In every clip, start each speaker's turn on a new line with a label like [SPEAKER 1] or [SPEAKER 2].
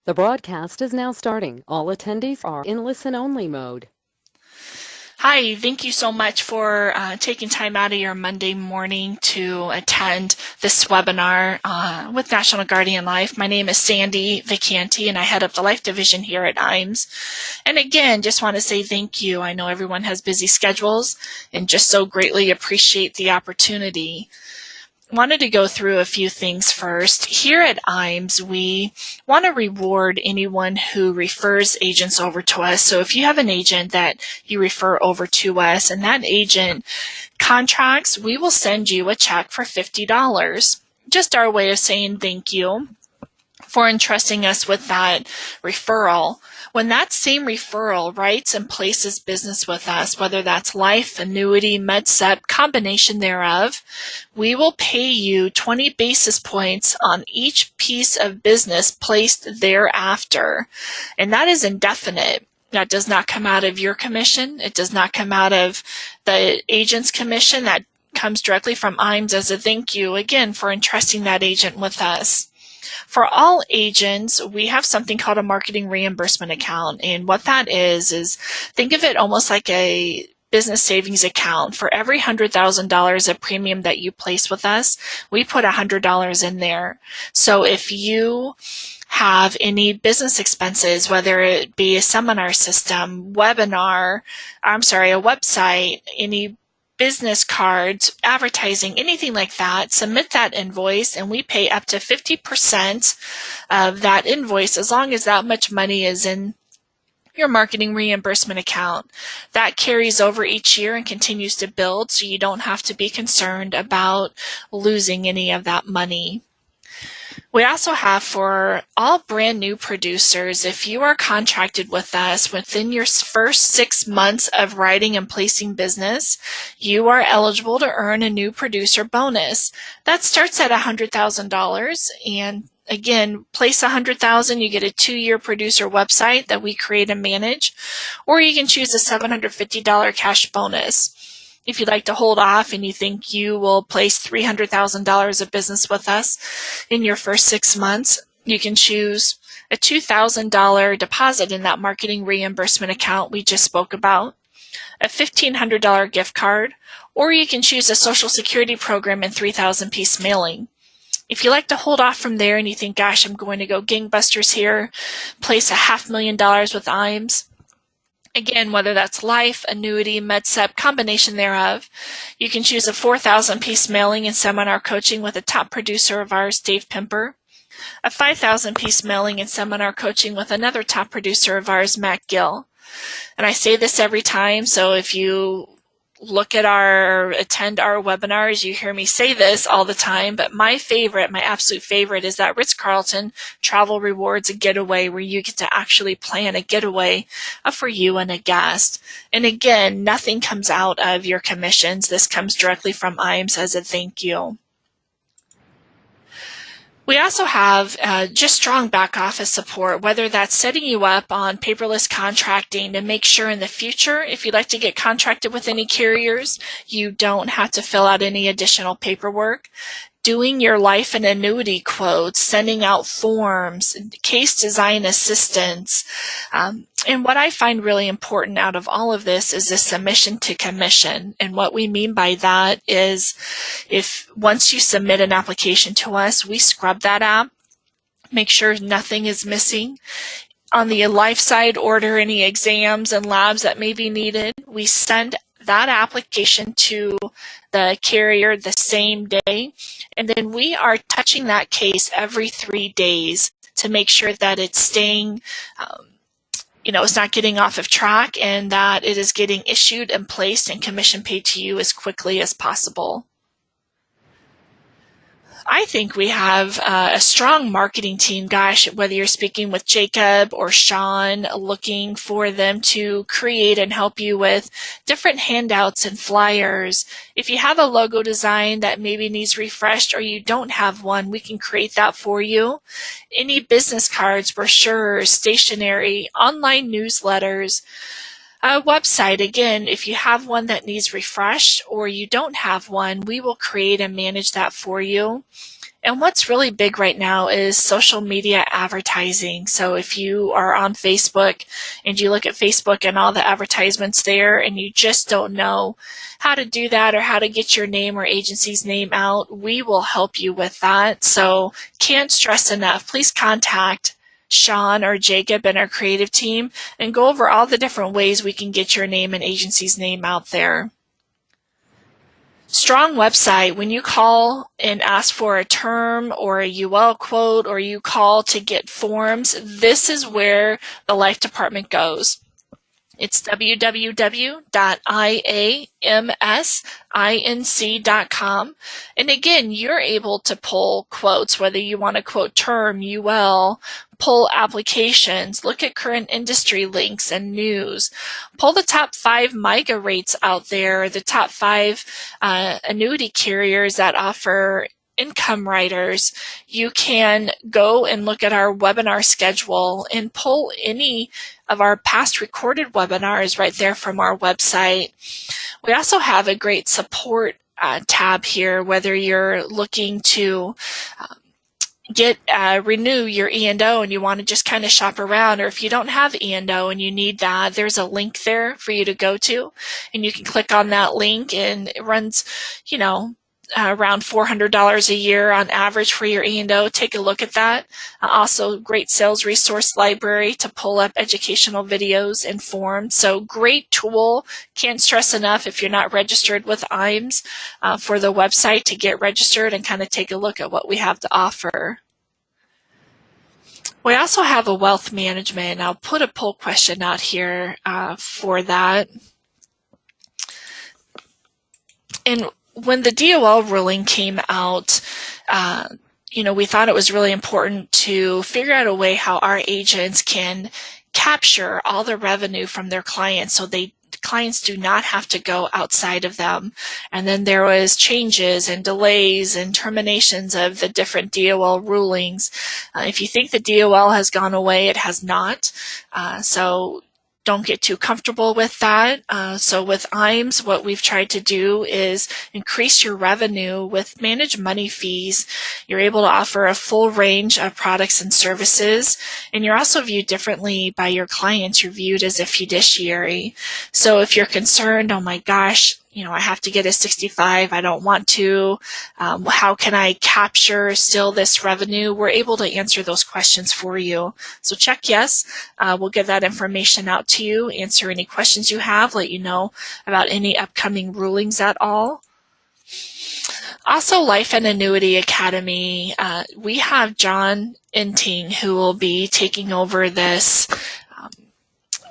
[SPEAKER 1] The broadcast is now starting. All attendees are in listen-only mode.
[SPEAKER 2] Hi, thank you so much for taking time out of your Monday morning to attend this webinar with National Guardian Life. My name is Sandy Vicanti, and I head up the Life Division here at IAMS. And again, just want to say thank you. I know everyone has busy schedules and just so greatly appreciate the opportunity. Wanted to go through a few things first. Here at IAMS, we want to reward anyone who refers agents over to us. So if you have an agent that you refer over to us and that agent contracts, we will send you a check for $50. Just our way of saying thank you for entrusting us with that referral. When that same referral writes and places business with us, whether that's life, annuity, MedSup, combination thereof, we will pay you 20 basis points on each piece of business placed thereafter. And that is indefinite. That does not come out of your commission. It does not come out of the agent's commission. That comes directly from IAMS as a thank you, again, for entrusting that agent with us. For all agents, we have something called a marketing reimbursement account. And what that is think of it almost like a business savings account. For every $100,000 of premium that you place with us, we put $100 in there. So if you have any business expenses, whether it be a seminar system, a website, any business cards, advertising, anything like that, submit that invoice and we pay up to 50% of that invoice as long as that much money is in your marketing reimbursement account. That carries over each year and continues to build, so you don't have to be concerned about losing any of that money. We also have for all brand new producers, if you are contracted with us within your first 6 months of writing and placing business, you are eligible to earn a new producer bonus. That starts at $100,000, and again, place $100,000, you get a 2-year producer website that we create and manage, or you can choose a $750 cash bonus. If you'd like to hold off and you think you will place $300,000 of business with us in your first 6 months, you can choose a $2,000 deposit in that marketing reimbursement account we just spoke about, a $1,500 gift card, or you can choose a Social Security program and 3,000-piece mailing. If you like to hold off from there and you think, gosh, I'm going to go gangbusters here, place $500,000 with IAMS, again, whether that's life, annuity, MedSup, combination thereof, you can choose a 4,000-piece mailing and seminar coaching with a top producer of ours, Dave Pimper, a 5,000-piece mailing and seminar coaching with another top producer of ours, Matt Gill. And I say this every time, so if you attend our webinars, you hear me say this all the time, but my absolute favorite is that Ritz-Carlton Travel Rewards a getaway where you get to actually plan a getaway for you and a guest. And again, nothing comes out of your commissions. This comes directly from IAMS as a thank you. We also have just strong back office support, whether that's setting you up on paperless contracting to make sure in the future, if you'd like to get contracted with any carriers, you don't have to fill out any additional paperwork. Doing your life and annuity quotes, sending out forms, case design assistance. And what I find really important out of all of this is the submission to commission. And what we mean by that is if once you submit an application to us, we scrub that app, make sure nothing is missing. On the life side, order any exams and labs that may be needed. We send that application to the carrier the same day, and then we are touching that case every 3 days to make sure that it's staying, it's not getting off of track and that it is getting issued and placed and commission paid to you as quickly as possible. I think we have a strong marketing team, gosh, whether you're speaking with Jacob or Sean, looking for them to create and help you with different handouts and flyers. If you have a logo design that maybe needs refreshed or you don't have one, we can create that for you. Any business cards, brochures, stationery, online newsletters, a website, again, if you have one that needs refreshed or you don't have one, we will create and manage that for you. And what's really big right now is social media advertising. So if you are on Facebook and you look at Facebook and all the advertisements there and you just don't know how to do that or how to get your name or agency's name out, we will help you with that. So can't stress enough, please contact Sean or Jacob and our creative team and go over all the different ways we can get your name and agency's name out there. Strong website. When you call and ask for a term or a UL quote, or you call to get forms, this is where the life department goes. It's www.iamsinc.com. And again, you're able to pull quotes, whether you want to quote term, UL, pull applications, look at current industry links and news, pull the top 5 MIGA rates out there, the top 5 annuity carriers that offer income riders. You can go and look at our webinar schedule and pull any of our past recorded webinars right there from our website. We also have a great support tab here, whether you're looking to renew your E&O and you want to just kind of shop around, or if you don't have E&O and you need that, there's a link there for you to go to, and you can click on that link and it runs, around $400 a year on average for your E&O. Take a look at that. Also, great sales resource library to pull up educational videos and forms. So great tool. Can't stress enough if you're not registered with IAMS for the website to get registered and kind of take a look at what we have to offer. We also have a wealth management. I'll put a poll question out here for that. And when the DOL ruling came out, we thought it was really important to figure out a way how our agents can capture all the revenue from their clients so clients do not have to go outside of them. And then there was changes and delays and terminations of the different DOL rulings. If you think the DOL has gone away, it has not. So don't get too comfortable with that. So with IAMS, what we've tried to do is increase your revenue with managed money fees. You're able to offer a full range of products and services, and you're also viewed differently by your clients. You're viewed as a fiduciary. So if you're concerned, oh my gosh, I have to get a 65, I don't want to, how can I capture still this revenue? We're able to answer those questions for you. So check yes, we'll get that information out to you, answer any questions you have, let you know about any upcoming rulings at all. Also, Life and Annuity Academy, we have John Inting who will be taking over this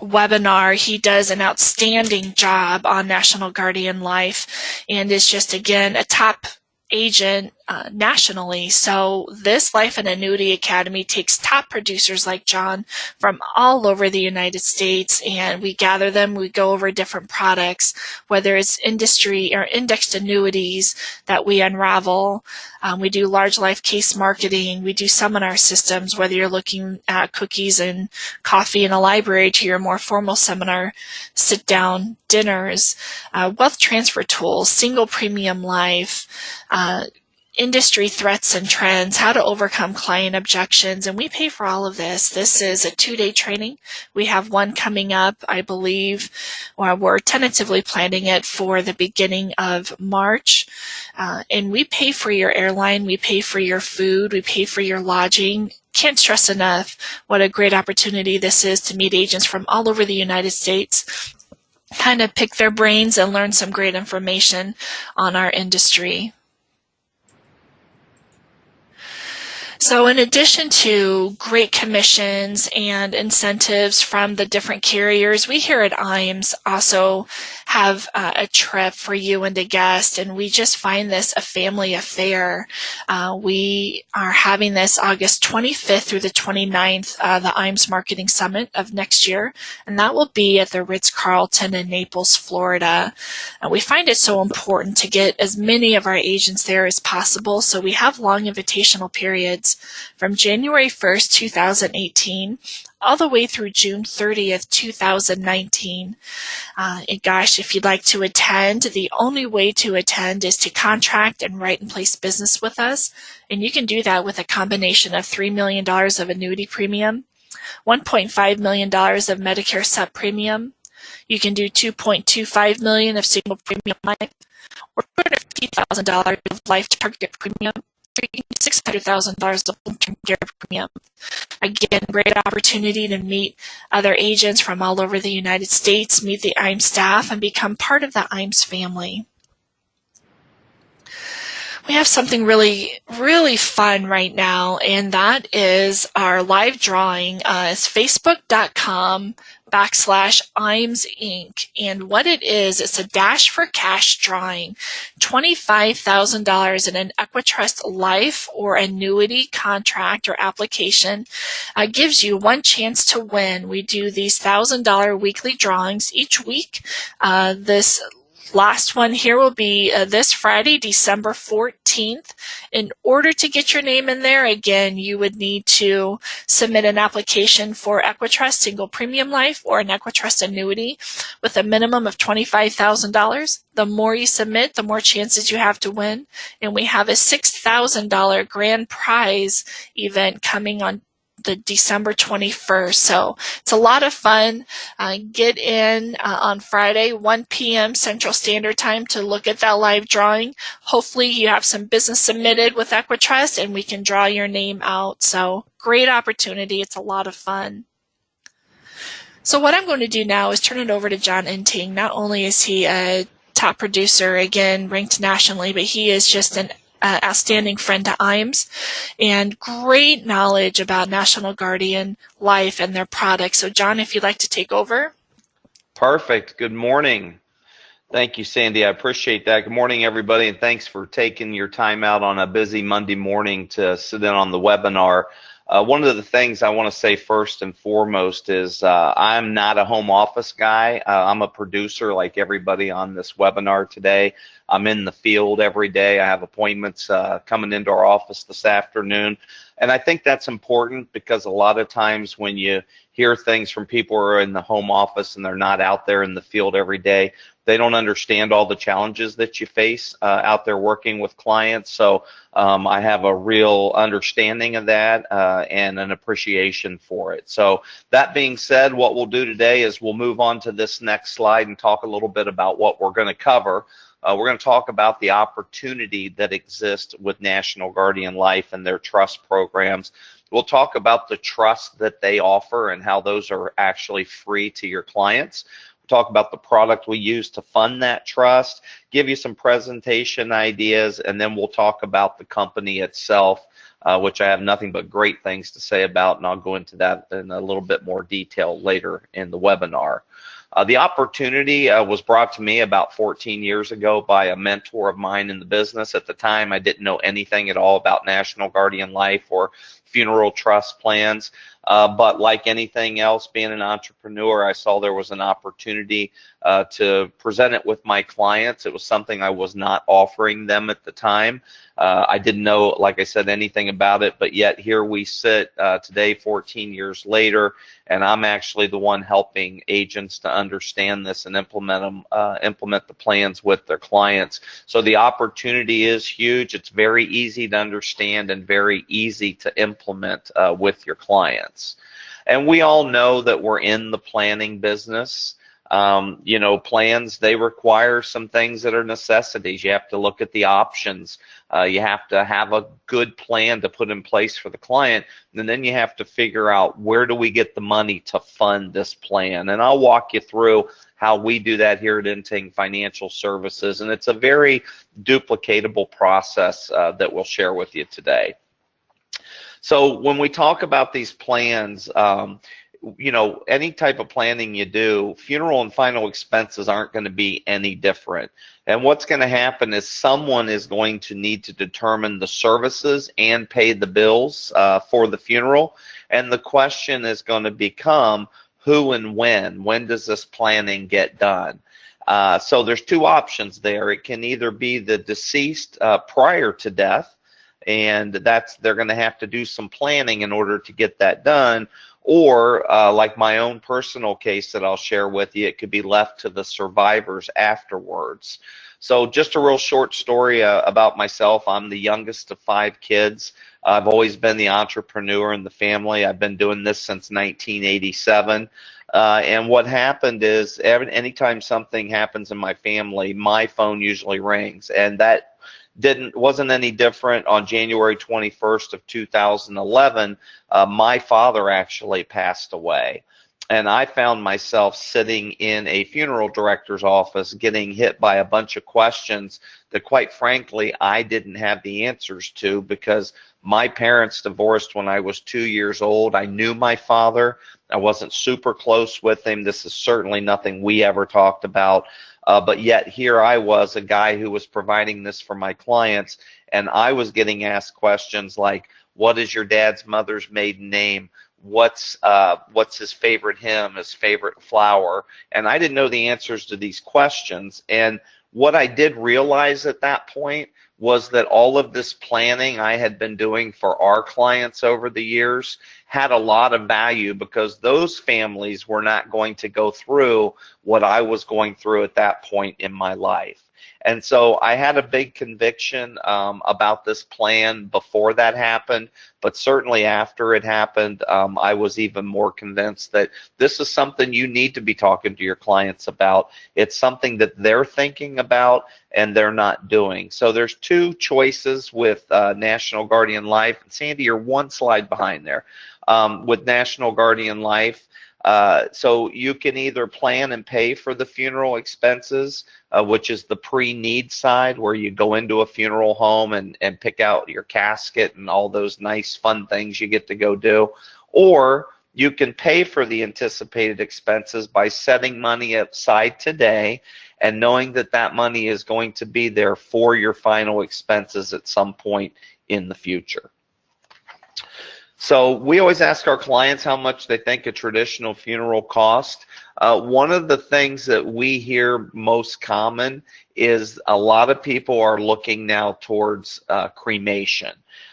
[SPEAKER 2] webinar. He does an outstanding job on National Guardian Life and is just, again, a top agent nationally. So this Life and Annuity Academy takes top producers like John from all over the United States, and we gather them. We go over different products, whether it's industry or indexed annuities that we unravel. We do large life case marketing. We do seminar systems, whether you're looking at cookies and coffee in a library to your more formal seminar sit-down dinners, wealth transfer tools, single premium life, industry threats and trends, how to overcome client objections, and we pay for all of this. This is a 2-day training. We have one coming up, I believe, or we're tentatively planning it for the beginning of March. And we pay for your airline, we pay for your food, we pay for your lodging. Can't stress enough what a great opportunity this is to meet agents from all over the United States, kind of pick their brains and learn some great information on our industry. So in addition to great commissions and incentives from the different carriers, we here at IAMS also have a trip for you and a guest, and we just find this a family affair. We are having this August 25th through the 29th, the IAMS Marketing Summit of next year, and that will be at the Ritz-Carlton in Naples, Florida. We find it so important to get as many of our agents there as possible, so we have long invitational periods. cards from January 1st, 2018, all the way through June 30th, 2019. And gosh, if you'd like to attend, the only way to attend is to contract and write and place business with us. And you can do that with a combination of $3 million of annuity premium, $1.5 million of Medicare Supp premium. You can do $2.25 million of single premium life, or $250,000 of life target premium, or $600,000 of long-term care premium. Again, great opportunity to meet other agents from all over the United States, meet the IAMS staff, and become part of the IAMS family. We have something really, really fun right now, and that is our live drawing. It's facebook.com/IAMS Inc. And what it is, it's a Dash for Cash drawing. $25,000 in an Equitrust life or annuity contract or application gives you one chance to win. We do these $1,000 weekly drawings each week. This last one here will be this Friday, December 14th. In order to get your name in there, again, you would need to submit an application for Equitrust Single Premium Life or an Equitrust Annuity with a minimum of $25,000. The more you submit, the more chances you have to win. And we have a $6,000 grand prize event coming on the December 21st. So it's a lot of fun. Get in on Friday, 1 p.m. Central Standard Time to look at that live drawing. Hopefully you have some business submitted with Equitrust and we can draw your name out. So great opportunity. It's a lot of fun. So what I'm going to do now is turn it over to John Enting. Not only is he a top producer, again, ranked nationally, but he is just an outstanding friend to IAMS and great knowledge about National Guardian Life and their products. So John, if you'd like to take over.
[SPEAKER 3] Perfect. Good morning. Thank you, Sandy. I appreciate that. Good morning, everybody, and thanks for taking your time out on a busy Monday morning to sit in on the webinar. One of the things I want to say first and foremost is I'm not a home office guy. I'm a producer like everybody on this webinar today. I'm in the field every day. I have appointments coming into our office this afternoon. And I think that's important because a lot of times when you hear things from people who are in the home office and they're not out there in the field every day, they don't understand all the challenges that you face out there working with clients. So I have a real understanding of that and an appreciation for it. So that being said, what we'll do today is we'll move on to this next slide and talk a little bit about what we're going to cover. We're going to talk about the opportunity that exists with National Guardian Life and their trust programs. We'll talk about the trust that they offer and how those are actually free to your clients. Talk about the product we use to fund that trust, give you some presentation ideas, and then we'll talk about the company itself, which I have nothing but great things to say about, and I'll go into that in a little bit more detail later in the webinar. The opportunity was brought to me about 14 years ago by a mentor of mine in the business. At the time, I didn't know anything at all about National Guardian Life or funeral trust plans. But like anything else, being an entrepreneur, I saw there was an opportunity to present it with my clients. It was something I was not offering them at the time. I didn't know, like I said, anything about it, but yet here we sit today, 14 years later, and I'm actually the one helping agents to understand this and implement the plans with their clients. So the opportunity is huge. It's very easy to understand and very easy to implement with your clients. And we all know that we're in the planning business. You know, plans, they require some things that are necessities. You have to look at the options. You have to have a good plan to put in place for the client. And then you have to figure out, where do we get the money to fund this plan? And I'll walk you through how we do that here at Enting Financial Services. And it's a very duplicatable process that we'll share with you today. So when we talk about these plans, you know, any type of planning you do, funeral and final expenses aren't going to be any different. And what's going to happen is someone is going to need to determine the services and pay the bills for the funeral. And the question is going to become, who and when? When does this planning get done? So there's two options there. It can either be the deceased prior to death, and they're going to have to do some planning in order to get that done. Or like my own personal case that I'll share with you, it could be left to the survivors afterwards. So just a real short story about myself. I'm the youngest of 5 kids. I've always been the entrepreneur in the family. I've been doing this since 1987. And what happened is anytime something happens in my family, my phone usually rings. And that wasn't any different on January 21st of 2011. My father actually passed away. And I found myself sitting in a funeral director's office getting hit by a bunch of questions that, quite frankly, I didn't have the answers to, because my parents divorced when I was 2 years old. I knew my father. I wasn't super close with him. This is certainly nothing we ever talked about. But yet here I was, a guy who was providing this for my clients, and I was getting asked questions like, what is your dad's mother's maiden name? What's his favorite hymn, his favorite flower? And I didn't know the answers to these questions. And what I did realize at that point was that all of this planning I had been doing for our clients over the years had a lot of value, because those families were not going to go through what I was going through at that point in my life. And so I had a big conviction about this plan before that happened, but certainly after it happened, I was even more convinced that this is something you need to be talking to your clients about. It's something that they're thinking about and they're not doing. So there's 2 choices with National Guardian Life. Sandy, you're 1 slide behind there. With National Guardian Life, so you can either plan and pay for the funeral expenses, which is the pre-need side, where you go into a funeral home and pick out your casket and all those nice fun things you get to go do. Or you can pay for the anticipated expenses by setting money aside today and knowing that that money is going to be there for your final expenses at some point in the future. So we always ask our clients how much they think a traditional funeral costs. One of the things that we hear most common is a lot of people are looking now towards cremation.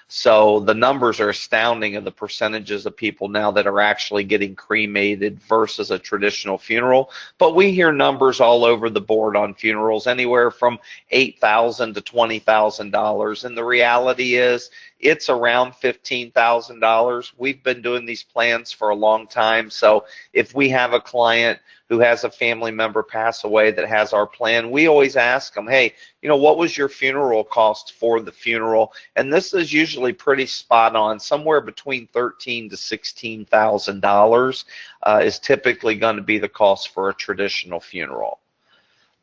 [SPEAKER 3] So the numbers are astounding of the percentages of people now that are actually getting cremated versus a traditional funeral. But we hear numbers all over the board on funerals, anywhere from $8,000 to $20,000. And the reality is, it's around $15,000. We've been doing these plans for a long time. So if we have a client who has a family member pass away that has our plan, we always ask them, hey, you know, what was your funeral cost for the funeral? And this is usually pretty spot on. Somewhere between $13,000 to $16,000 is typically going to be the cost for a traditional funeral.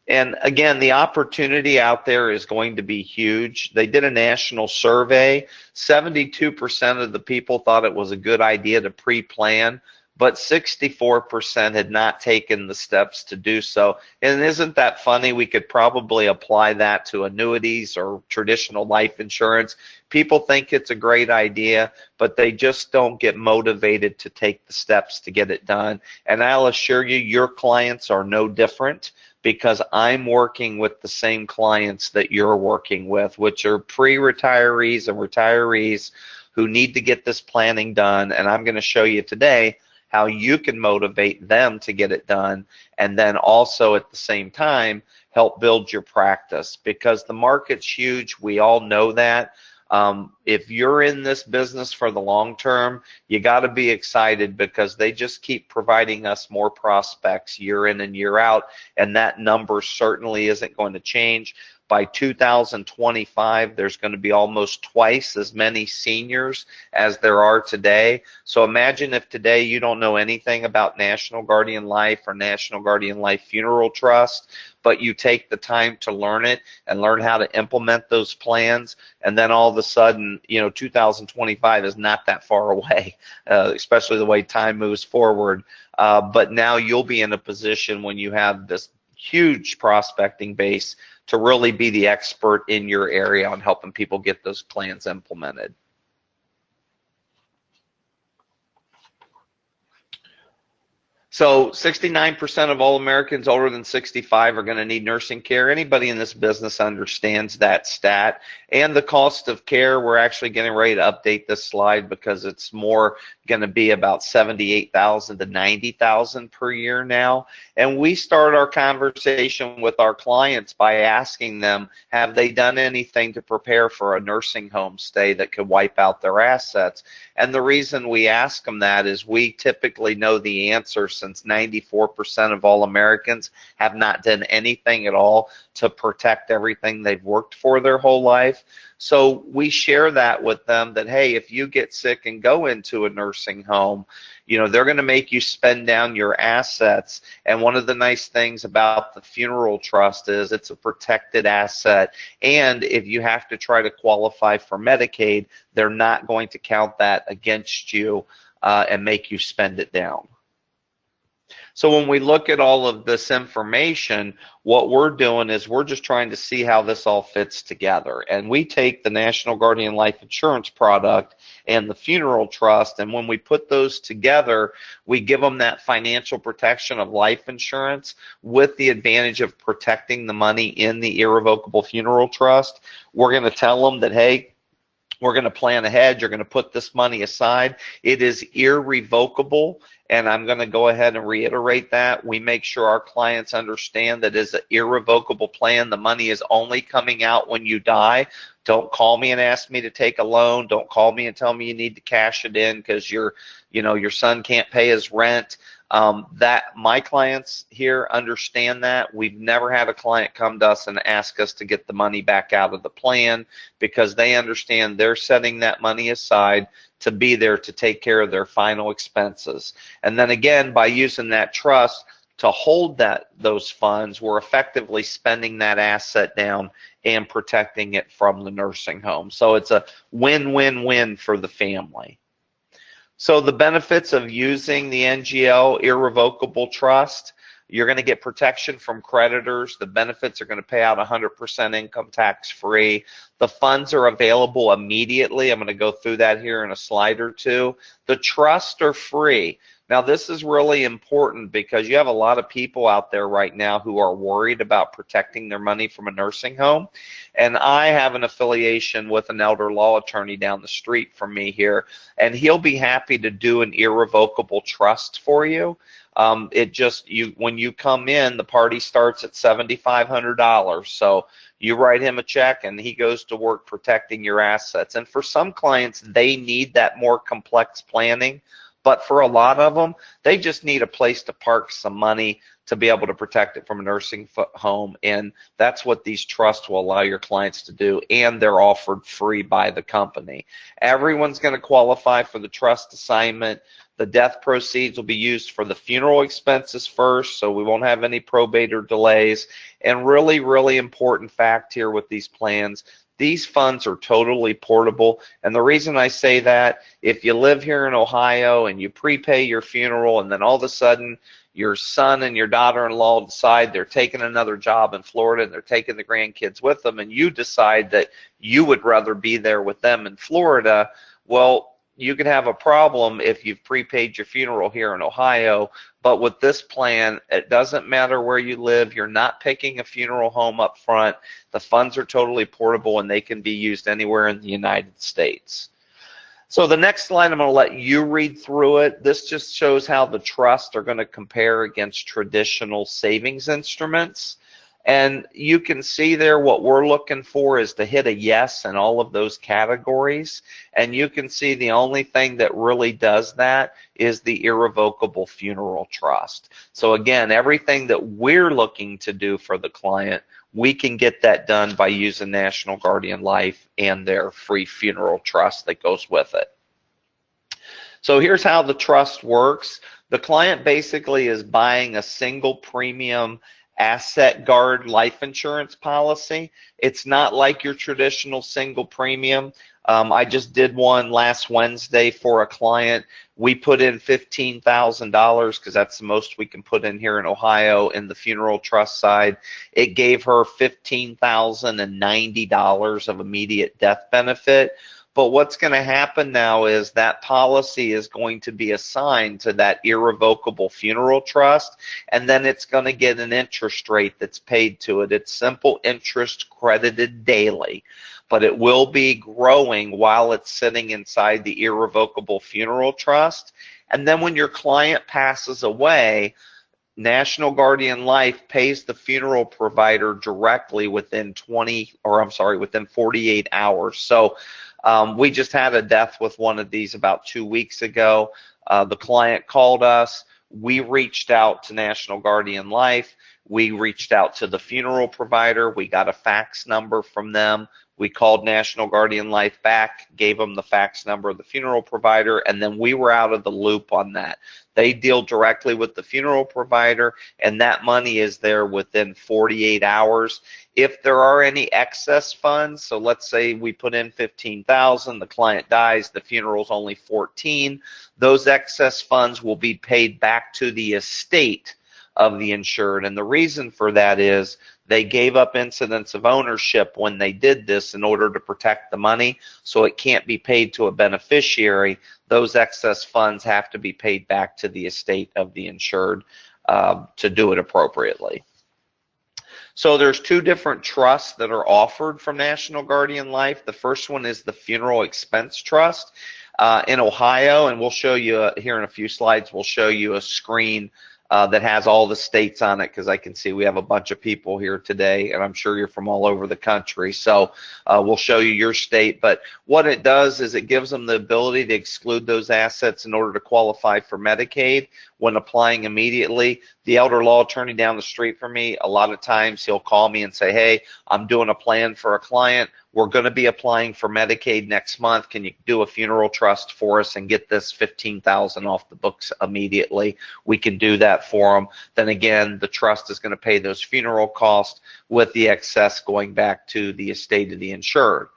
[SPEAKER 3] And again, the opportunity out there is going to be huge. They did a national survey. 72% of the people thought it was a good idea to pre-plan, but 64% had not taken the steps to do so. And isn't that funny? We could probably apply that to annuities or traditional life insurance. People think it's a great idea, but they just don't get motivated to take the steps to get it done. And I'll assure you, your clients are no different, because I'm working with the same clients that you're working with, which are pre-retirees and retirees who need to get this planning done. And I'm going to show you today how you can motivate them to get it done, and then also at the same time help build your practice, because the market's huge. We all know that. If you're in this business for the long term, you got to be excited, because they just keep providing us more prospects year in and year out, and that number certainly isn't going to change. By 2025, there's going to be almost twice as many seniors as there are today. So imagine if today you don't know anything about National Guardian Life or National Guardian Life Funeral Trust, but you take the time to learn it and learn how to implement those plans, and then all of a sudden, you know, 2025 is not that far away, especially the way time moves forward. But now you'll be in a position, when you have this huge prospecting base, to really be the expert in your area on helping people get those plans implemented. So 69% of all Americans older than 65 are going to need nursing care. Anybody in this business understands that stat. And the cost of care, we're actually getting ready to update this slide because it's more going to be about 78,000 to 90,000 per year now. And we start our conversation with our clients by asking them, have they done anything to prepare for a nursing home stay that could wipe out their assets? And the reason we ask them that is we typically know the answer, since 94% of all Americans have not done anything at all to protect everything they've worked for their whole life. So we share that with them that, hey, if you get sick and go into a nursing home, you know, they're going to make you spend down your assets. And one of the nice things about the funeral trust is it's a protected asset. And if you have to try to qualify for Medicaid, they're not going to count that against you and make you spend it down. So when we look at all of this information, what we're doing is we're just trying to see how this all fits together. And we take the National Guardian Life Insurance product and the funeral trust, and when we put those together, we give them that financial protection of life insurance with the advantage of protecting the money in the irrevocable funeral trust. We're going to tell them that, hey, we're going to plan ahead. You're going to put this money aside. It is irrevocable. And I'm going to go ahead and reiterate that. We make sure our clients understand that it's an irrevocable plan. The money is only coming out when you die. Don't call me and ask me to take a loan. Don't call me and tell me you need to cash it in because your son can't pay his rent. That my clients here understand that. We've never had a client come to us and ask us to get the money back out of the plan because they understand they're setting that money aside to be there to take care of their final expenses. And then again, by using that trust to hold those funds, we're effectively spending that asset down and protecting it from the nursing home. So it's a win-win-win for the family. So the benefits of using the NGL Irrevocable Trust: you're going to get protection from creditors. The benefits are going to pay out 100% income tax free. The funds are available immediately. I'm going to go through that here in a slide or two. The trusts are free. Now, this is really important because you have a lot of people out there right now who are worried about protecting their money from a nursing home. And I have an affiliation with an elder law attorney down the street from me here, and he'll be happy to do an irrevocable trust for you. When you come in, the party starts at $7,500. So you write him a check and he goes to work protecting your assets. And for some clients, they need that more complex planning. But for a lot of them, they just need a place to park some money to be able to protect it from a nursing home. And that's what these trusts will allow your clients to do. And they're offered free by the company. Everyone's going to qualify for the trust assignment. The death proceeds will be used for the funeral expenses first, so we won't have any probate or delays. And really, really important fact here with these plans: these funds are totally portable. And the reason I say that, if you live here in Ohio and you prepay your funeral and then all of a sudden your son and your daughter-in-law decide they're taking another job in Florida and they're taking the grandkids with them, and you decide that you would rather be there with them in Florida, well, you could have a problem if you've prepaid your funeral here in Ohio. But with this plan, it doesn't matter where you live. You're not picking a funeral home up front. The funds are totally portable and they can be used anywhere in the United States. So the next slide, I'm going to let you read through it. This just shows how the trusts are going to compare against traditional savings instruments. And you can see there what we're looking for is to hit a yes in all of those categories. And you can see the only thing that really does that is the irrevocable funeral trust. So again, everything that we're looking to do for the client, we can get that done by using National Guardian Life and their free funeral trust that goes with it. So here's how the trust works. The client basically is buying a single premium asset guard life insurance policy. It's not like your traditional single premium. I just did one last Wednesday for a client. We put in $15,000 because that's the most we can put in here in Ohio in the funeral trust side. It gave her $15,090 of immediate death benefit. But what's going to happen now is that policy is going to be assigned to that irrevocable funeral trust, and then it's going to get an interest rate that's paid to it. It's simple interest credited daily, but it will be growing while it's sitting inside the irrevocable funeral trust. And then when your client passes away, National Guardian Life pays the funeral provider directly within 48 hours. So we just had a death with one of these about 2 weeks ago. The client called us. We reached out to National Guardian Life. We reached out to the funeral provider. We got a fax number from them. We called National Guardian Life back, gave them the fax number of the funeral provider, and then we were out of the loop on that. They deal directly with the funeral provider, and that money is there within 48 hours. If there are any excess funds, so let's say we put in $15,000, the client dies, the funeral's only $14,000, those excess funds will be paid back to the estate of the insured. And the reason for that is they gave up incidents of ownership when they did this in order to protect the money, so it can't be paid to a beneficiary. Those excess funds have to be paid back to the estate of the insured to do it appropriately. So there's two different trusts that are offered from National Guardian Life. The first one is the Funeral Expense Trust in Ohio, and we'll show you here in a few slides, we'll show you a screen that has all the states on it, because I can see we have a bunch of people here today, and I'm sure you're from all over the country. So we'll show you your state. But what it does is it gives them the ability to exclude those assets in order to qualify for Medicaid when applying immediately. The elder law attorney down the street from me, a lot of times he'll call me and say, hey, I'm doing a plan for a client. We're going to be applying for Medicaid next month. Can you do a funeral trust for us and get this $15,000 off the books immediately? We can do that for them. Then again, the trust is going to pay those funeral costs with the excess going back to the estate of the insured.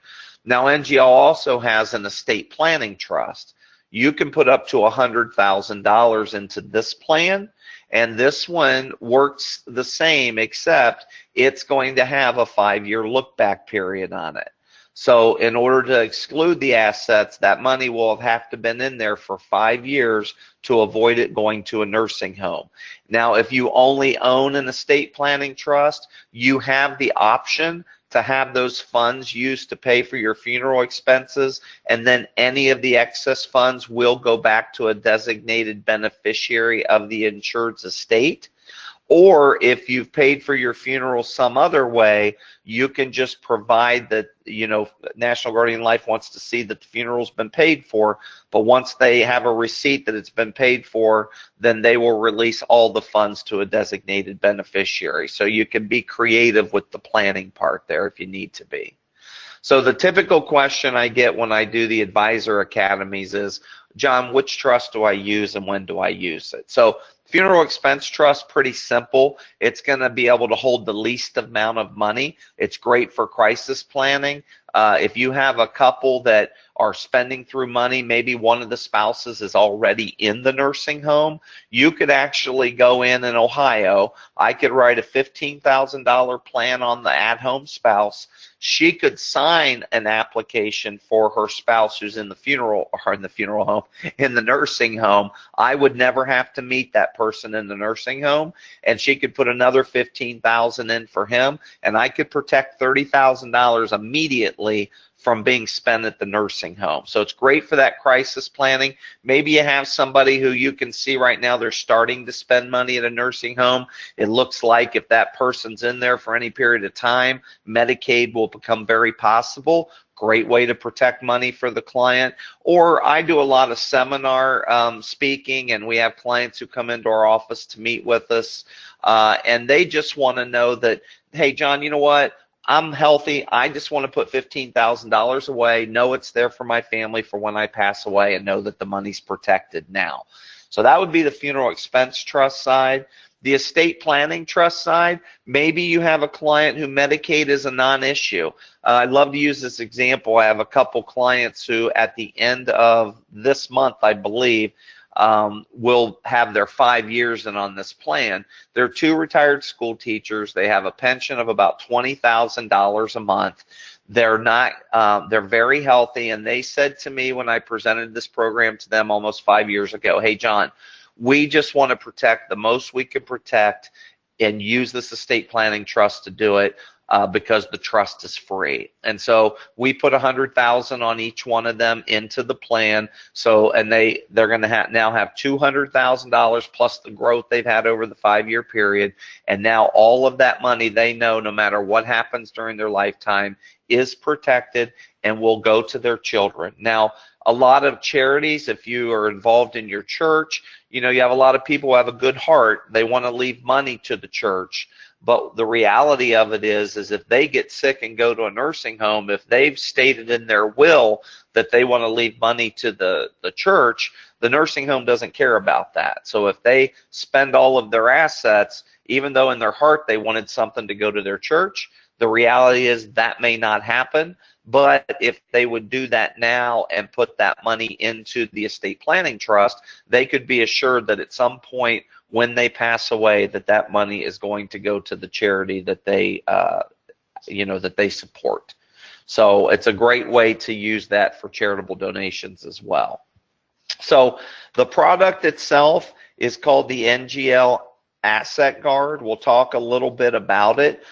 [SPEAKER 3] Now, NGL also has an estate planning trust. You can put up to $100,000 into this plan, and this one works the same, except it's going to have a 5-year look-back period on it. So in order to exclude the assets, that money will have to have been in there for 5 years to avoid it going to a nursing home. Now, if you only own an estate planning trust, you have the option to have those funds used to pay for your funeral expenses, and then any of the excess funds will go back to a designated beneficiary of the insured's estate. Or if you've paid for your funeral some other way, you can just provide that, National Guardian Life wants to see that the funeral's been paid for, but once they have a receipt that it's been paid for, then they will release all the funds to a designated beneficiary. So you can be creative with the planning part there if you need to be. So the typical question I get when I do the advisor academies is, John, which trust do I use and when do I use it? So funeral expense trust, pretty simple. It's going to be able to hold the least amount of money. It's great for crisis planning. If you have a couple that are spending through money, maybe one of the spouses is already in the nursing home, you could actually go in Ohio. I could write a $15,000 plan on the at-home spouse. She could sign an application for her spouse who's in the funeral home, in the nursing home. I would never have to meet that person in the nursing home, and she could put another $15,000 in for him, and I could protect $30,000 immediately from being spent at the nursing home. So it's great for that crisis planning. Maybe you have somebody who you can see right now they're starting to spend money at a nursing home. It looks like if that person's in there for any period of time, Medicaid will become very possible. Great way to protect money for the client. Or I do a lot of seminar speaking, and we have clients who come into our office to meet with us, and they just want to know that, hey, John, you know what? I'm healthy. I just want to put $15,000 away, know it's there for my family for when I pass away, and know that the money's protected now. So that would be the funeral expense trust side. The estate planning trust side, maybe you have a client who Medicaid is a non-issue. I love to use this example. I have a couple clients who at the end of this month, I believe, will have their 5 years in on this plan. They're 2 retired school teachers. They have a pension of about $20,000 a month. They're not, they're very healthy. And they said to me when I presented this program to them almost 5 years ago, hey, John, we just want to protect the most we can protect and use this estate planning trust to do it. Because the trust is free. And so we put $100,000 on each one of them into the plan. So, and they're going to now have $200,000 plus the growth they've had over the 5-year period. And now all of that money, they know no matter what happens during their lifetime is protected and will go to their children. Now, a lot of charities, if you are involved in your church, you know, you have a lot of people who have a good heart. They want to leave money to the church. But the reality of it is if they get sick and go to a nursing home, if they've stated in their will that they want to leave money to the church, the nursing home doesn't care about that. So if they spend all of their assets, even though in their heart they wanted something to go to their church, the reality is that may not happen. But if they would do that now and put that money into the estate planning trust, they could be assured that at some point when they pass away, that money is going to go to the charity that they, that they support. So it's a great way to use that for charitable donations as well. So the product itself is called the NGL Asset Guard. We'll talk a little bit about it.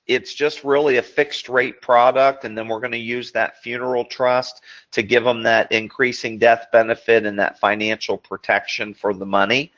[SPEAKER 3] It's just really a fixed rate product, and then we're going to use that funeral trust to give them that increasing death benefit and that financial protection for the money.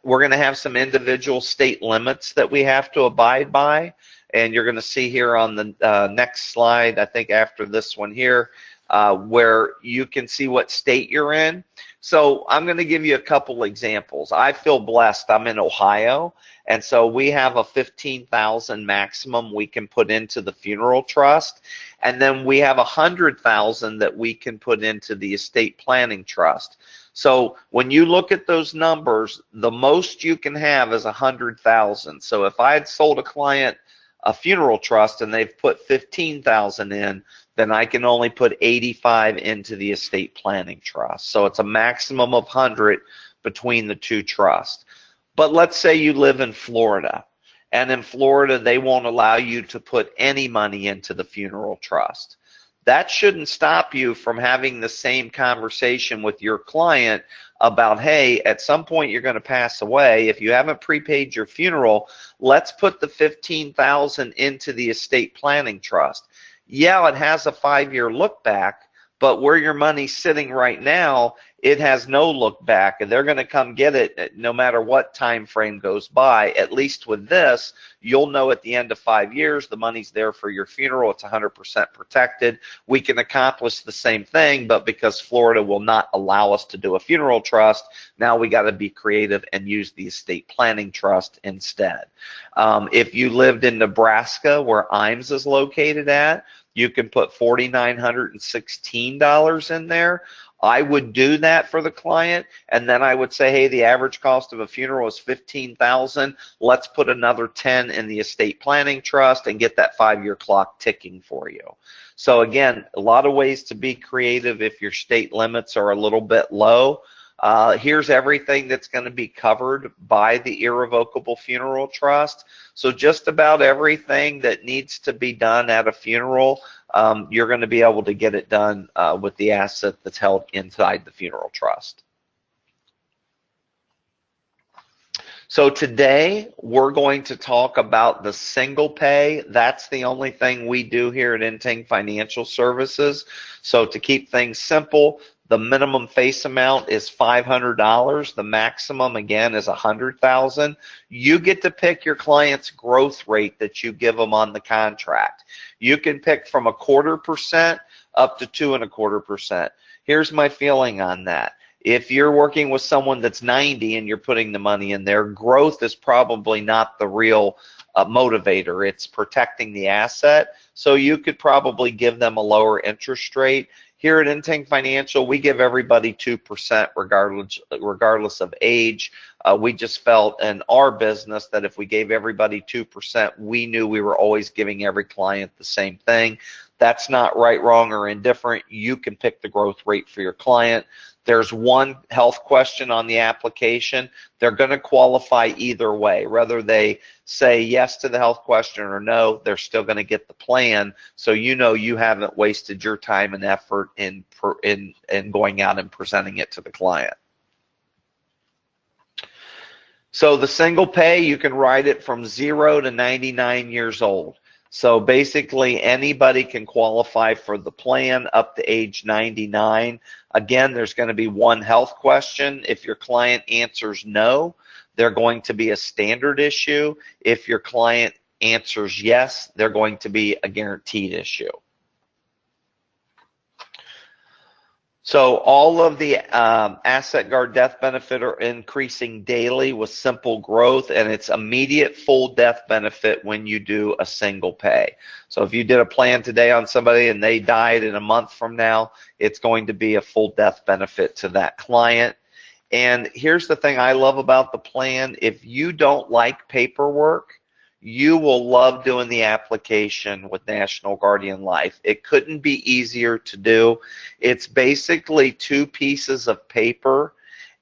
[SPEAKER 3] We're going to have some individual state limits that we have to abide by, and you're going to see here on the next slide, I think after this one here, where you can see what state you're in. So I'm going to give you a couple examples. I feel blessed. I'm in Ohio, and so we have a $15,000 maximum we can put into the funeral trust, and then we have $100,000 that we can put into the estate planning trust. So when you look at those numbers, the most you can have is $100,000. So if I had sold a client a funeral trust and they've put $15,000 in, then I can only put $85,000 into the estate planning trust. So it's a maximum of $100,000 between the two trusts. But let's say you live in Florida, and in Florida they won't allow you to put any money into the funeral trust. That shouldn't stop you from having the same conversation with your client about, hey, at some point you're going to pass away. If you haven't prepaid your funeral, let's put the $15,000 into the estate planning trust. Yeah, it has a 5-year look back, but where your money's sitting right now, it has no look back, and they're going to come get it no matter what time frame goes by. At least with this, you'll know at the end of 5 years the money's there for your funeral. It's 100% protected. We can accomplish the same thing, but because Florida will not allow us to do a funeral trust, now we got to be creative and use the estate planning trust instead. If you lived in Nebraska, where IAMS is located at, you can put $4,916 in there. I would do that for the client, and then I would say, hey, the average cost of a funeral is $15,000. Let's put another $10,000 in the estate planning trust and get that 5-year clock ticking for you. So again, a lot of ways to be creative if your state limits are a little bit low. Here's everything that's going to be covered by the irrevocable funeral trust. So just about everything that needs to be done at a funeral, you're going to be able to get it done with the asset that's held inside the funeral trust. So today we're going to talk about the single pay. That's the only thing we do here at Inting Financial Services. So to keep things simple, the minimum face amount is $500. The maximum, again, is $100,000. You get to pick your client's growth rate that you give them on the contract. You can pick from 0.25% up to 2.25%. Here's my feeling on that. If you're working with someone that's 90 and you're putting the money in there, growth is probably not the real motivator. It's protecting the asset. So you could probably give them a lower interest rate. Here at Inting Financial, we give everybody 2% regardless of age. We just felt in our business that if we gave everybody 2%, we knew we were always giving every client the same thing. That's not right, wrong, or indifferent. You can pick the growth rate for your client. There's one health question on the application. They're going to qualify either way. Whether they say yes to the health question or no, they're still going to get the plan. So you know you haven't wasted your time and effort in going out and presenting it to the client. So the single pay, you can write it from 0 to 99 years old. So basically anybody can qualify for the plan up to age 99. Again, there's going to be one health question. If your client answers no, they're going to be a standard issue. If your client answers yes, they're going to be a guaranteed issue. So all of the asset guard death benefit are increasing daily with simple growth, and it's immediate full death benefit when you do a single pay. So if you did a plan today on somebody and they died in a month from now, it's going to be a full death benefit to that client. And here's the thing I love about the plan. If you don't like paperwork, you will love doing the application with National Guardian Life. It couldn't be easier to do. It's basically 2 pieces of paper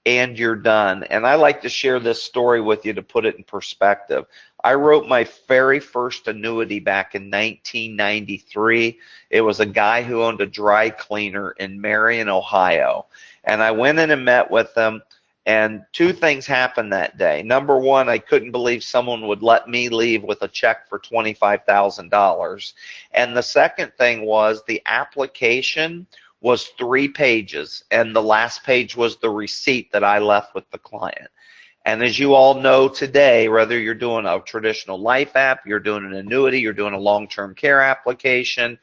[SPEAKER 3] and you're done. And I like to share this story with you to put it in perspective. I wrote my very first annuity back in 1993. It was a guy who owned a dry cleaner in Marion, Ohio. And I went in and met with him. And 2 things happened that day. Number one, I couldn't believe someone would let me leave with a check for $25,000. And the second thing was the application was 3 pages, and the last page was the receipt that I left with the client. And as you all know today, whether you're doing a traditional life app, you're doing an annuity, you're doing a long-term care application,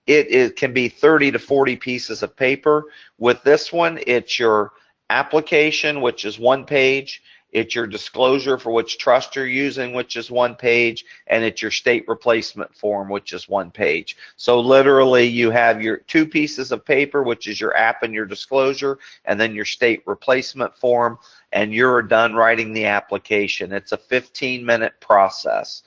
[SPEAKER 3] it can be 30 to 40 pieces of paper. With this one, it's your application, which is 1 page, it's your disclosure for which trust you're using, which is 1 page, and it's your state replacement form, which is 1 page. So literally you have your 2 pieces of paper, which is your app and your disclosure, and then your state replacement form, and you're done writing the application. It's a 15-minute process.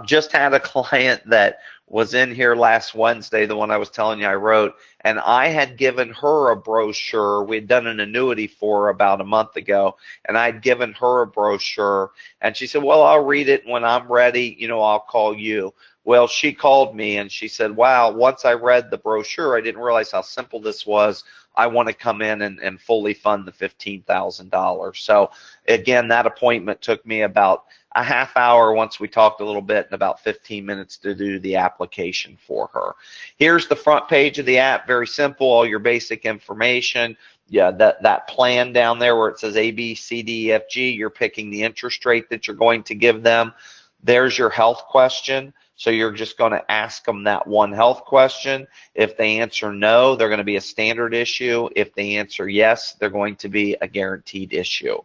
[SPEAKER 3] Just had a client that was in here last Wednesday, the one I was telling you I wrote, and I had given her a brochure. We had done an annuity for her about a month ago, and I'd given her a brochure, and she said, well, I'll read it when I'm ready, you know, I'll call you. Well, she called me and she said, wow, once I read the brochure, I didn't realize how simple this was. I want to come in and fully fund the $15,000. So again, that appointment took me about a half hour once we talked a little bit, and about 15 minutes to do the application for her. Here's the front page of the app, very simple, all your basic information. Yeah, that plan down there where it says A, B, C, D, E, F, G, you're picking the interest rate that you're going to give them. There's your health question. So you're just going to ask them that one health question. If they answer no, they're going to be a standard issue. If they answer yes, they're going to be a guaranteed issue.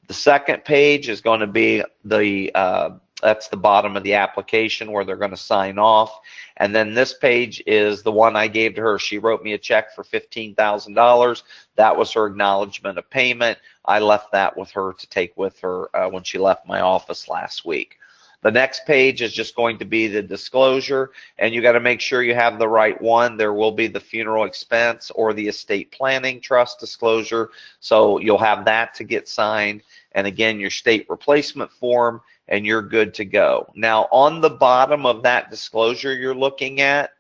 [SPEAKER 3] The second page is going to be that's the bottom of the application where they're going to sign off. And then this page is the one I gave to her. She wrote me a check for $15,000. That was her acknowledgement of payment. I left that with her to take with her when she left my office last week. The next page is just going to be the disclosure, and you got to make sure you have the right one. There will be the funeral expense or the estate planning trust disclosure, so you'll have that to get signed. And again, your state replacement form, and you're good to go. Now, on the bottom of that disclosure you're looking at,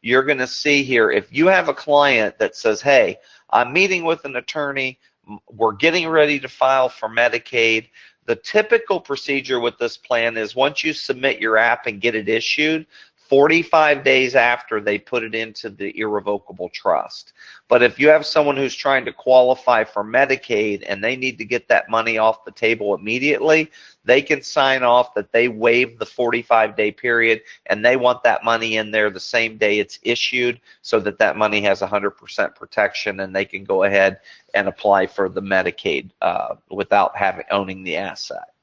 [SPEAKER 3] you're going to see here, if you have a client that says, hey, I'm meeting with an attorney, we're getting ready to file for Medicaid, the typical procedure with this plan is once you submit your app and get it issued, 45 days after they put it into the irrevocable trust. But if you have someone who's trying to qualify for Medicaid and they need to get that money off the table immediately, they can sign off that they waive the 45-day period and they want that money in there the same day it's issued so that that money has 100% protection and they can go ahead and apply for the Medicaid without owning the asset.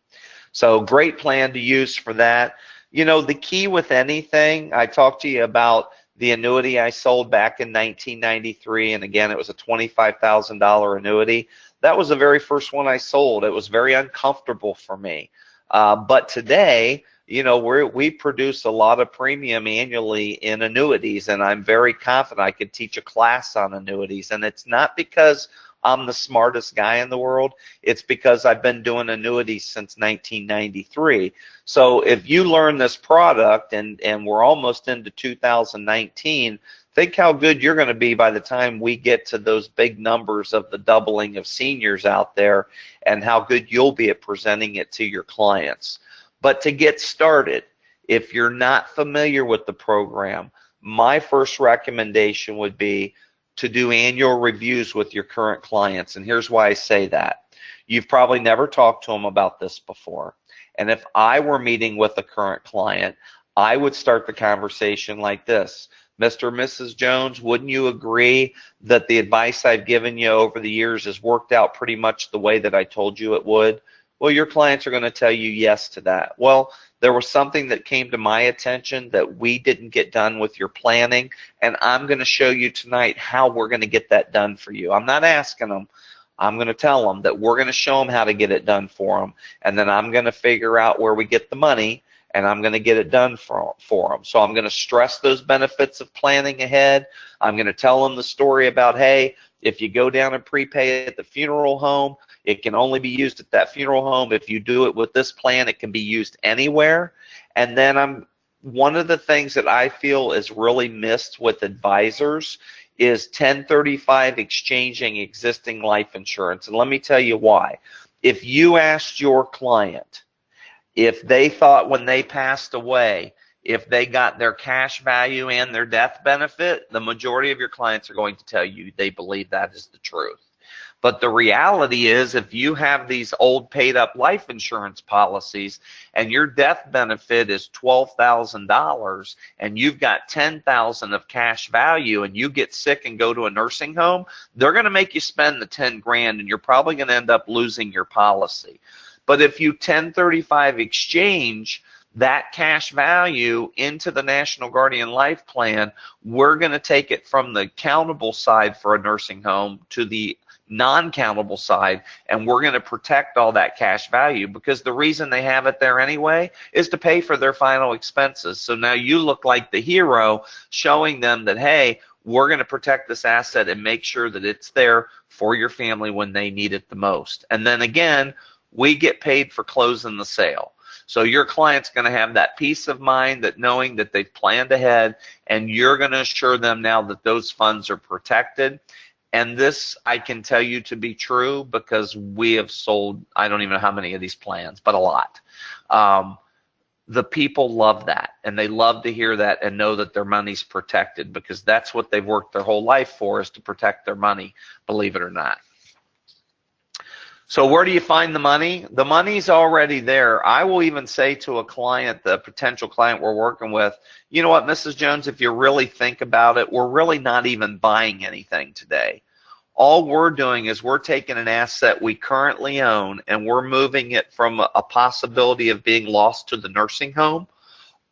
[SPEAKER 3] So great plan to use for that. You know, the key with anything, I talked to you about the annuity I sold back in 1993, and again, it was a $25,000 annuity. That was the very first one I sold. It was very uncomfortable for me. But today, you know, we produce a lot of premium annually in annuities, and I'm very confident I could teach a class on annuities. And it's not because I'm the smartest guy in the world. It's because I've been doing annuities since 1993. So if you learn this product, and we're almost into 2019, think how good you're going to be by the time we get to those big numbers of the doubling of seniors out there, and how good you'll be at presenting it to your clients. But to get started, if you're not familiar with the program, my first recommendation would be to do annual reviews with your current clients. And here's why I say that. You've probably never talked to them about this before. And if I were meeting with a current client, I would start the conversation like this. Mr. or Mrs. Jones, wouldn't you agree that the advice I've given you over the years has worked out pretty much the way that I told you it would? Well, your clients are going to tell you yes to that. Well, there was something that came to my attention that we didn't get done with your planning, and I'm going to show you tonight how we're going to get that done for you. I'm not asking them. I'm going to tell them that we're going to show them how to get it done for them, and then I'm going to figure out where we get the money, and I'm going to get it done for them. So I'm going to stress those benefits of planning ahead. I'm going to tell them the story about, hey, if you go down and prepay at the funeral home, it can only be used at that funeral home. If you do it with this plan, it can be used anywhere. And then one of the things that I feel is really missed with advisors is 1035 exchanging existing life insurance. And let me tell you why. If you asked your client if they thought when they passed away, if they got their cash value and their death benefit, the majority of your clients are going to tell you they believe that is the truth. But the reality is, if you have these old paid up life insurance policies and your death benefit is $12,000 and you've got $10,000 of cash value and you get sick and go to a nursing home, they're going to make you spend the 10 grand and you're probably going to end up losing your policy. But if you 1035 exchange that cash value into the National Guardian Life Plan, we're going to take it from the countable side for a nursing home to the non-countable side, and we're going to protect all that cash value, because the reason they have it there anyway is to pay for their final expenses. So now you look like the hero, showing them that, hey, we're going to protect this asset and make sure that it's there for your family when they need it the most. And then again, we get paid for closing the sale. So your client's going to have that peace of mind, that knowing that they've planned ahead, and you're going to assure them now that those funds are protected. And this, I can tell you to be true, because we have sold, I don't even know how many of these plans, but a lot. The people love that, and they love to hear that and know that their money's protected, because that's what they've worked their whole life for, is to protect their money, believe it or not. So where do you find the money? The money's already there. I will even say to a client, the potential client we're working with, you know what, Mrs. Jones, if you really think about it, we're really not even buying anything today. All we're doing is we're taking an asset we currently own and we're moving it from a possibility of being lost to the nursing home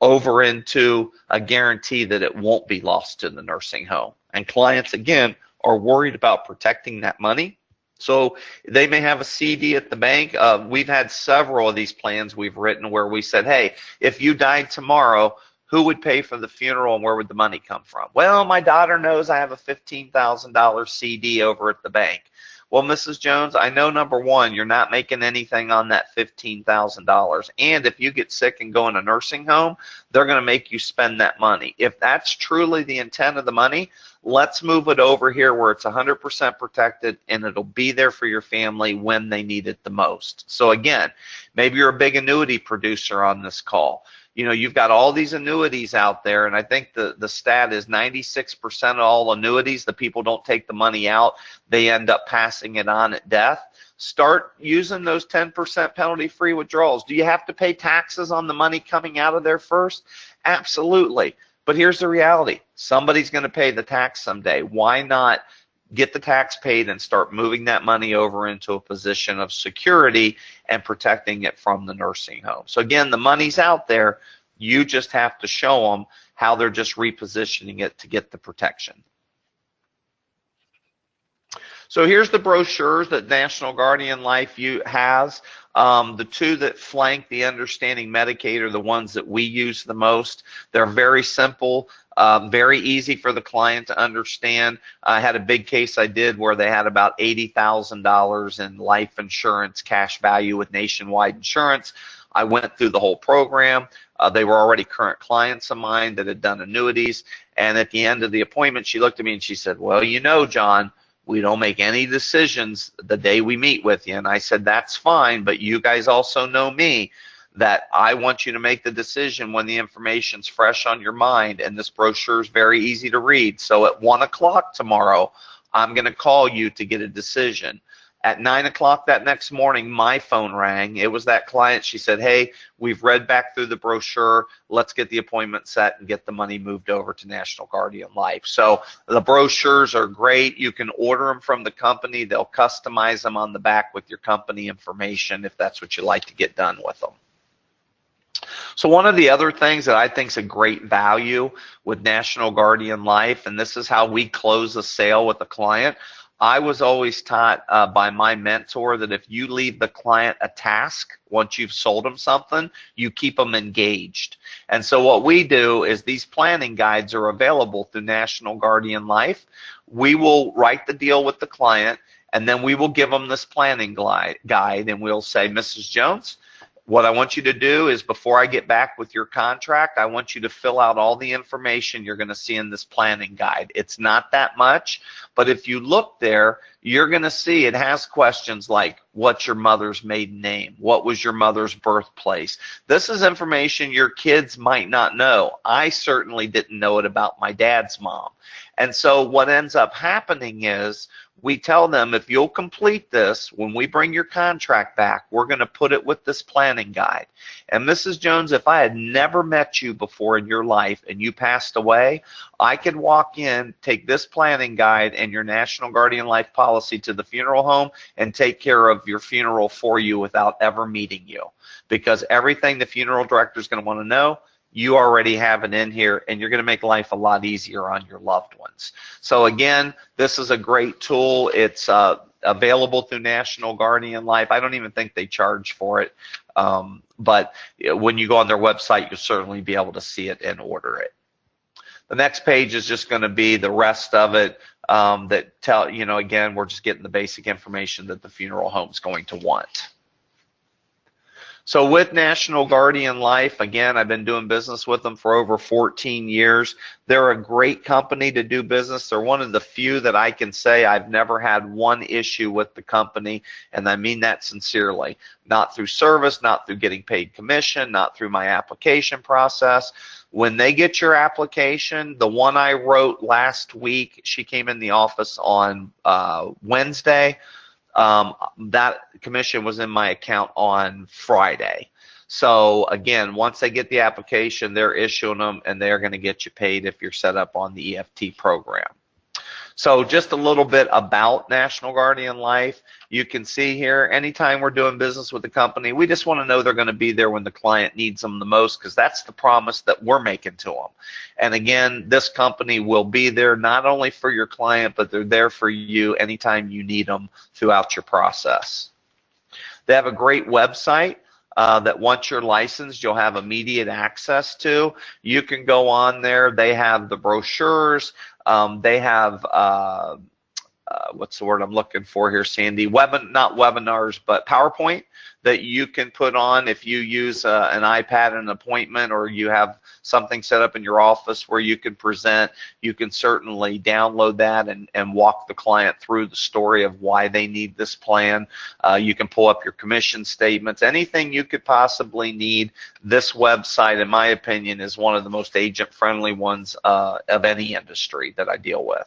[SPEAKER 3] over into a guarantee that it won't be lost to the nursing home. And clients, again, are worried about protecting that money. So they may have a CD at the bank. We've had several of these plans we've written where we said, hey, if you died tomorrow, who would pay for the funeral and where would the money come from? Well, my daughter knows I have a $15,000 CD over at the bank. Well, Mrs. Jones, I know, number one, you're not making anything on that $15,000. And if you get sick and go in a nursing home, they're going to make you spend that money. If that's truly the intent of the money, let's move it over here where it's 100% protected and it'll be there for your family when they need it the most. So again, maybe you're a big annuity producer on this call. You know, you've got all these annuities out there, and I think the stat is 96% of all annuities, the people don't take the money out, they end up passing it on at death. Start using those 10% penalty-free withdrawals. Do you have to pay taxes on the money coming out of there first? Absolutely. But here's the reality. Somebody's going to pay the tax someday. Why not get the tax paid and start moving that money over into a position of security and protecting it from the nursing home? So again, the money's out there. You just have to show them how they're just repositioning it to get the protection. So here's the brochures that National Guardian Life has. The two that flank the Understanding Medicaid are the ones that we use the most. They're very simple, very easy for the client to understand. I had a big case I did where they had about $80,000 in life insurance cash value with Nationwide Insurance. I went through the whole program. They were already current clients of mine that had done annuities. And at the end of the appointment, she looked at me and she said, well, you know, John, we don't make any decisions the day we meet with you. And I said, that's fine, but you guys also know me, that I want you to make the decision when the information's fresh on your mind, and this brochure is very easy to read. So at 1 o'clock tomorrow, I'm going to call you to get a decision. At 9 o'clock that next morning, my phone rang. It was that client. She said, hey, we've read back through the brochure. Let's get the appointment set and get the money moved over to National Guardian Life. So the brochures are great. You can order them from the company. They'll customize them on the back with your company information if that's what you like to get done with them. So one of the other things that I think is a great value with National Guardian Life, and this is how we close a sale with a client, I was always taught by my mentor that if you leave the client a task, once you've sold them something, you keep them engaged. And so what we do is these planning guides are available through National Guardian Life. We will write the deal with the client, and then we will give them this planning guide, and we'll say, Mrs. Jones, what I want you to do is before I get back with your contract, I want you to fill out all the information you're going to see in this planning guide. It's not that much, but if you look there, you're going to see it has questions like, what's your mother's maiden name? What was your mother's birthplace? This is information your kids might not know. I certainly didn't know it about my dad's mom. And so what ends up happening is we tell them, if you'll complete this, when we bring your contract back, we're going to put it with this planning guide. And Mrs. Jones, if I had never met you before in your life and you passed away, I could walk in, take this planning guide and your National Guardian Life policy to the funeral home and take care of your funeral for you without ever meeting you. Because everything the funeral director is going to want to know, you already have it in here, and you're going to make life a lot easier on your loved ones. So again, this is a great tool. It's available through National Guardian Life. I don't even think they charge for it, but when you go on their website, you'll certainly be able to see it and order it. The next page is just going to be the rest of it that tell, you know, again, we're just getting the basic information that the funeral home is going to want. So with National Guardian Life, again, I've been doing business with them for over 14 years. They're a great company to do business. They're one of the few that I can say I've never had one issue with the company, and I mean that sincerely. Not through service, not through getting paid commission, not through my application process. When they get your application, the one I wrote last week, she came in the office on Wednesday. That commission was in my account on Friday. So again, once they get the application, they're issuing them, and they're going to get you paid if you're set up on the EFT program. So just a little bit about National Guardian Life. You can see here, anytime we're doing business with the company, we just want to know they're going to be there when the client needs them the most, because that's the promise that we're making to them. And again, this company will be there not only for your client, but they're there for you anytime you need them throughout your process. They have a great website that once you're licensed, you'll have immediate access to. You can go on there. They have the brochures. They have, what's the word I'm looking for here, Sandy? Not webinars, but PowerPoint that you can put on if you use an iPad at an appointment, or you have something set up in your office where you can present. You can certainly download that and walk the client through the story of why they need this plan. You can pull up your commission statements. Anything you could possibly need, this website, in my opinion, is one of the most agent-friendly ones of any industry that I deal with.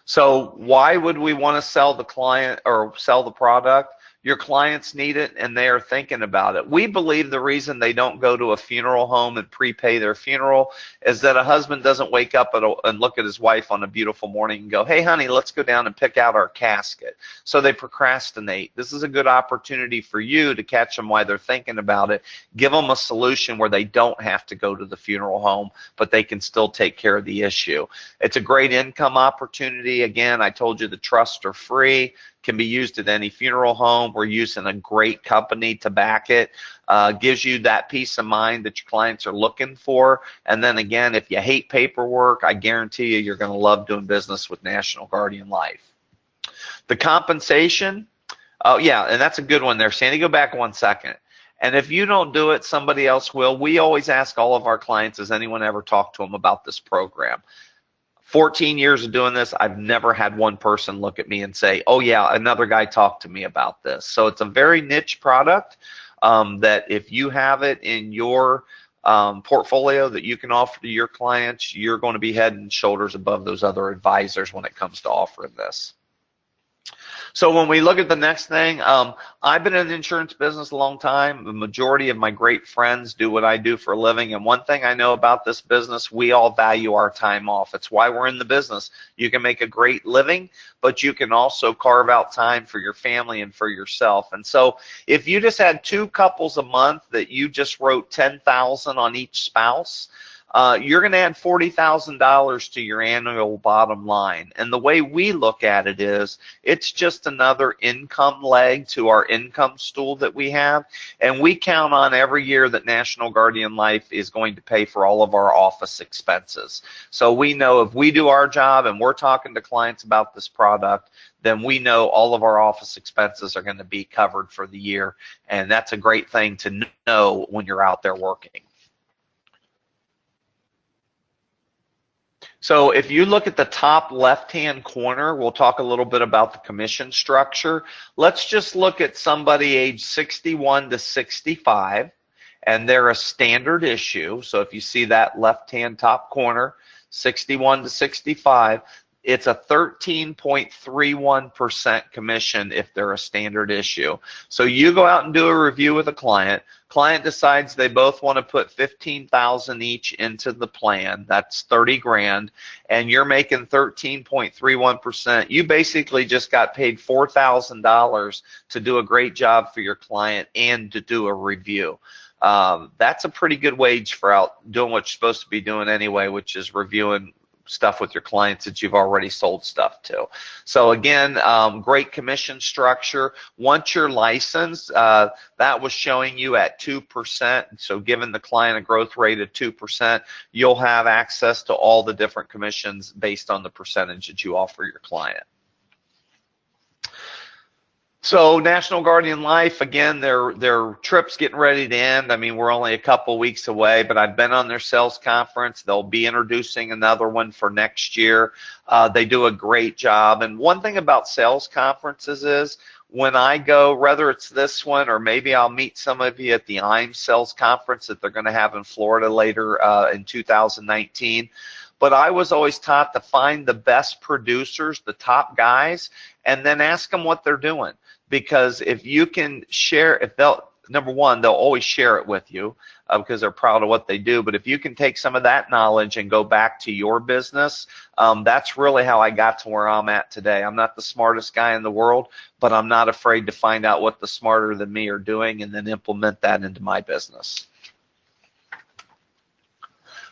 [SPEAKER 3] So why would we want to sell the client or sell the product? Your clients need it, and they are thinking about it. We believe the reason they don't go to a funeral home and prepay their funeral is that a husband doesn't wake up and look at his wife on a beautiful morning and go, hey, honey, let's go down and pick out our casket. So they procrastinate. This is a good opportunity for you to catch them while they're thinking about it. Give them a solution where they don't have to go to the funeral home, but they can still take care of the issue. It's a great income opportunity. Again, I told you the trusts are free, can be used at any funeral home. We're using a great company to back it. Gives you that peace of mind that your clients are looking for. And then again, if you hate paperwork, I guarantee you're going to love doing business with National Guardian Life. The compensation, oh yeah, and that's a good one there, Sandy. Go back 1 second. And if you don't do it, somebody else will. We always ask all of our clients, has anyone ever talked to them about this program? 14 years of doing this, I've never had one person look at me and say, oh yeah, another guy talked to me about this. So it's a very niche product that if you have it in your portfolio that you can offer to your clients, you're going to be head and shoulders above those other advisors when it comes to offering this. So when we look at the next thing, I've been in the insurance business a long time. The majority of my great friends do what I do for a living. And one thing I know about this business, we all value our time off. It's why we're in the business. You can make a great living, but you can also carve out time for your family and for yourself. And so if you just had 2 couples a month that you just wrote $10,000 on each spouse, you're going to add $40,000 to your annual bottom line. And the way we look at it is it's just another income leg to our income stool that we have. And we count on every year that National Guardian Life is going to pay for all of our office expenses. So we know if we do our job and we're talking to clients about this product, then we know all of our office expenses are going to be covered for the year. And that's a great thing to know when you're out there working. So if you look at the top left-hand corner, we'll talk a little bit about the commission structure. Let's just look at somebody age 61 to 65, and they're a standard issue. So if you see that left-hand top corner, 61 to 65, it's a 13.31% commission if they're a standard issue. So you go out and do a review with a client. Client decides they both want to put $15,000 each into the plan. That's 30 grand, and you're making 13.31%. You basically just got paid $4,000 to do a great job for your client and to do a review. That's a pretty good wage for out doing what you're supposed to be doing anyway, which is reviewing stuff with your clients that you've already sold stuff to. So again, great commission structure. Once you're licensed, that was showing you at 2%. So giving the client a growth rate of 2%, you'll have access to all the different commissions based on the percentage that you offer your client. So National Guardian Life, again, their trip's getting ready to end. I mean, we're only a couple weeks away, but I've been on their sales conference. They'll be introducing another one for next year. They do a great job. And one thing about sales conferences is when I go, whether it's this one or maybe I'll meet some of you at the IAMS sales conference that they're going to have in Florida later in 2019. But I was always taught to find the best producers, the top guys, and then ask them what they're doing. Because if you can share, if they'll, number one, they'll always share it with you because they're proud of what they do. But if you can take some of that knowledge and go back to your business, that's really how I got to where I'm at today. I'm not the smartest guy in the world, but I'm not afraid to find out what the smarter than me are doing and then implement that into my business.